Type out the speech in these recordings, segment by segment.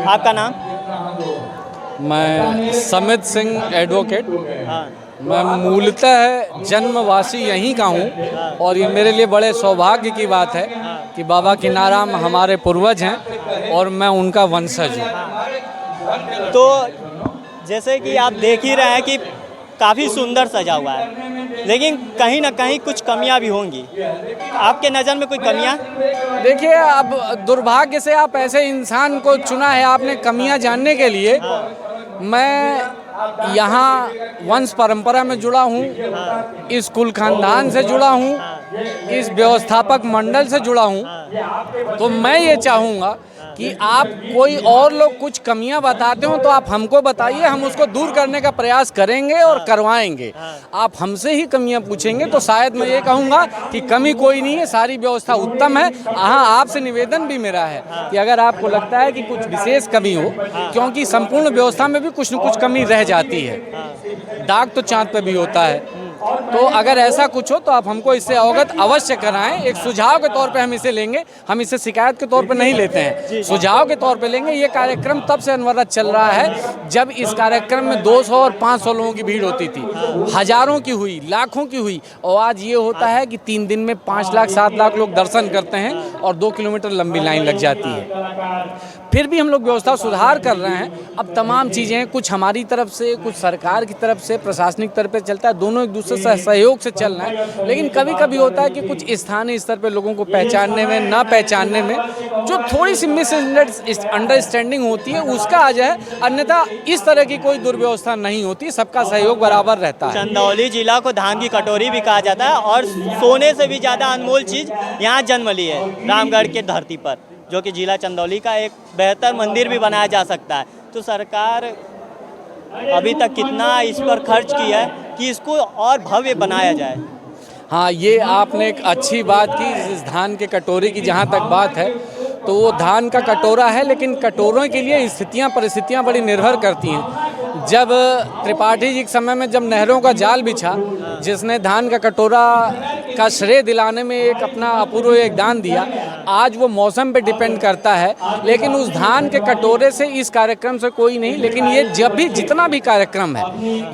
आपका नाम? मैं समित सिंह एडवोकेट। हाँ। मैं मूलतः जन्मवासी यहीं का हूँ और ये मेरे लिए बड़े सौभाग्य की बात है कि बाबा किनाराम हमारे पूर्वज हैं और मैं उनका वंशज हूँ। तो जैसे कि आप देख ही रहे हैं कि काफ़ी सुंदर सजा हुआ है, लेकिन कहीं ना कहीं कुछ कमियां भी होंगी। आपके नज़र में कोई कमियां? देखिए, अब दुर्भाग्य से आप ऐसे इंसान को चुना है आपने कमियां जानने के लिए। मैं यहाँ वंश परंपरा में जुड़ा हूँ, इस कुल खानदान से जुड़ा हूँ, इस व्यवस्थापक मंडल से जुड़ा हूँ। तो मैं ये चाहूँगा कि आप कोई और लोग कुछ कमियां बताते हो तो आप हमको बताइए, हम उसको दूर करने का प्रयास करेंगे और करवाएंगे। आप हमसे ही कमियां पूछेंगे तो शायद मैं ये कहूँगा कि कमी कोई नहीं है, सारी व्यवस्था उत्तम है। हाँ, आपसे निवेदन भी मेरा है कि अगर आपको लगता है कि कुछ विशेष कमी हो, क्योंकि संपूर्ण व्यवस्था में भी कुछ न कुछ कमी रह जाती है, दाग तो चाँद पे भी होता है। तो अगर ऐसा कुछ हो तो आप हमको इससे अवगत अवश्य कराएं। एक सुझाव के तौर पे हम इसे लेंगे, हम इसे शिकायत के तौर पे नहीं लेते हैं, सुझाव के तौर पे लेंगे। ये कार्यक्रम तब से अनवरत चल रहा है जब इस कार्यक्रम में 200 और 500 लोगों की भीड़ होती थी, हजारों की हुई, लाखों की हुई, और आज ये होता है कि 3 दिन में 5 लाख 7 लाख लोग दर्शन करते हैं और 2 किलोमीटर लंबी लाइन लग जाती है। फिर भी हम लोग व्यवस्था सुधार कर रहे हैं। अब तमाम चीज़ें कुछ हमारी तरफ से, कुछ सरकार की तरफ से, प्रशासनिक तरफ से चलता है, दोनों एक दूसरे से सहयोग से चल रहे हैं। लेकिन कभी कभी होता है कि कुछ स्थानीय स्तर पे लोगों को पहचानने में, ना पहचानने में जो थोड़ी सी मिसअंडरस्टैंडिंग होती है उसका आ जाए, अन्यथा इस तरह की कोई दुर्व्यवस्था नहीं होती, सबका सहयोग बराबर रहता है। चंदौली जिला को धान की कटोरी भी कहा जाता है और सोने से भी ज़्यादा अनमोल चीज़ यहाँ जन्म ली है, रामगढ़ के धरती पर, जो कि जिला चंदौली का एक बेहतर मंदिर भी बनाया जा सकता है। तो सरकार अभी तक कितना इस पर खर्च किया है कि इसको और भव्य बनाया जाए? हाँ, ये आपने एक अच्छी बात की। इस धान के कटोरे की जहाँ तक बात है तो वो धान का कटोरा है, लेकिन कटोरों के लिए स्थितियाँ परिस्थितियाँ बड़ी निर्भर करती हैं। जब त्रिपाठी जी के समय में जब नहरों का जाल बिछा, जिसने धान का कटोरा का श्रेय दिलाने में एक अपना अपूर्व योगदान दिया, आज वो मौसम पे डिपेंड करता है। लेकिन उस धान के कटोरे से इस कार्यक्रम से कोई नहीं, लेकिन ये जब भी जितना भी कार्यक्रम है,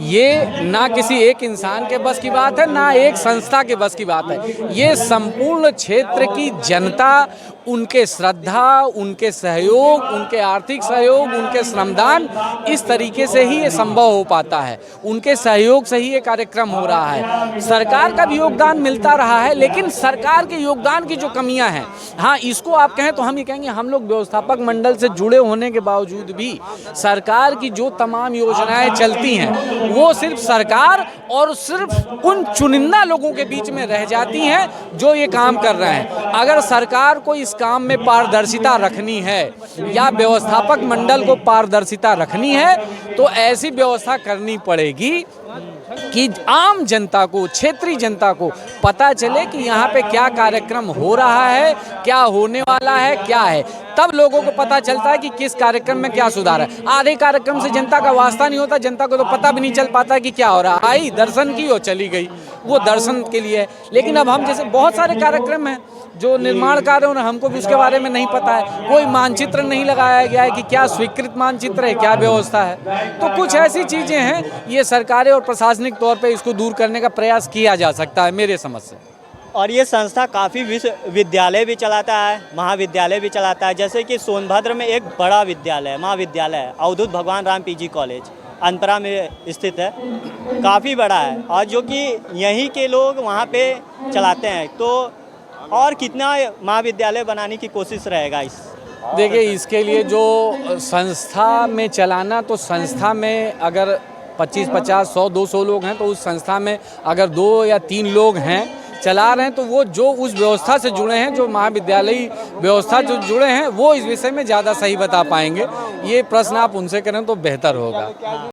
ये ना किसी एक इंसान के बस की बात है, ना एक संस्था के बस की बात है। ये संपूर्ण क्षेत्र की जनता, उनके श्रद्धा, उनके सहयोग, उनके आर्थिक सहयोग, उनके श्रमदान, इस तरीके से ही ये संभव हो पाता है। उनके सहयोग से ही ये कार्यक्रम हो रहा है। सरकार का भी योगदान मिलता रहा है, लेकिन सरकार के योगदान की जो कमियां हैं, हाँ, इसको आप कहें तो हम ये कहेंगे, हम लोग व्यवस्थापक मंडल से जुड़े होने के बावजूद भी सरकार की जो तमाम योजनाएं चलती हैं वो सिर्फ सरकार और सिर्फ उन चुनिंदा लोगों के बीच में रह जाती हैं जो ये काम कर रहे हैं। अगर सरकार को इस काम में पारदर्शिता रखनी है या व्यवस्थापक मंडल को पारदर्शिता रखनी है तो ऐसी व्यवस्था करनी पड़ेगी कि आम जनता को, क्षेत्रीय जनता को पता चले कि यहाँ पे क्या कार्यक्रम हो रहा है, क्या होने वाला है, क्या है। तब लोगों को पता चलता है कि किस कार्यक्रम में क्या सुधार है। आधे कार्यक्रम से जनता का वास्ता नहीं होता, जनता को तो पता भी नहीं चल पाता कि क्या हो रहा है। आई, दर्शन की और चली गई, वो दर्शन के लिए। लेकिन अब हम जैसे बहुत सारे कार्यक्रम हैं जो निर्माण कार्य हो, हमको भी उसके बारे में नहीं पता है। कोई मानचित्र नहीं लगाया गया है कि क्या स्वीकृत मानचित्र है, क्या व्यवस्था है। तो कुछ ऐसी चीज़ें हैं, ये सरकारी और प्रशासनिक तौर पे इसको दूर करने का प्रयास किया जा सकता है मेरे समझ से। और ये संस्था काफ़ी विश्वविद्यालय भी चलाता है, महाविद्यालय भी चलाता है। जैसे कि सोनभद्र में एक बड़ा विद्यालय, महाविद्यालय है, अवधूत भगवान राम पीजी कॉलेज अनपरा में स्थित है, काफ़ी बड़ा है, और जो कि यहीं के लोग वहाँ पे चलाते हैं। तो और कितना महाविद्यालय बनाने की कोशिश रहेगा इस? देखिए, इसके लिए जो संस्था में चलाना, तो संस्था में अगर 25, 50, 100, 200 लोग हैं तो उस संस्था में अगर 2 या 3 लोग हैं चला रहे हैं तो वो जो उस व्यवस्था से जुड़े हैं, जो महाविद्यालयी व्यवस्था जो जुड़े हैं, वो इस विषय में ज़्यादा सही बता पाएंगे। ये प्रश्न आप उनसे करें तो बेहतर होगा।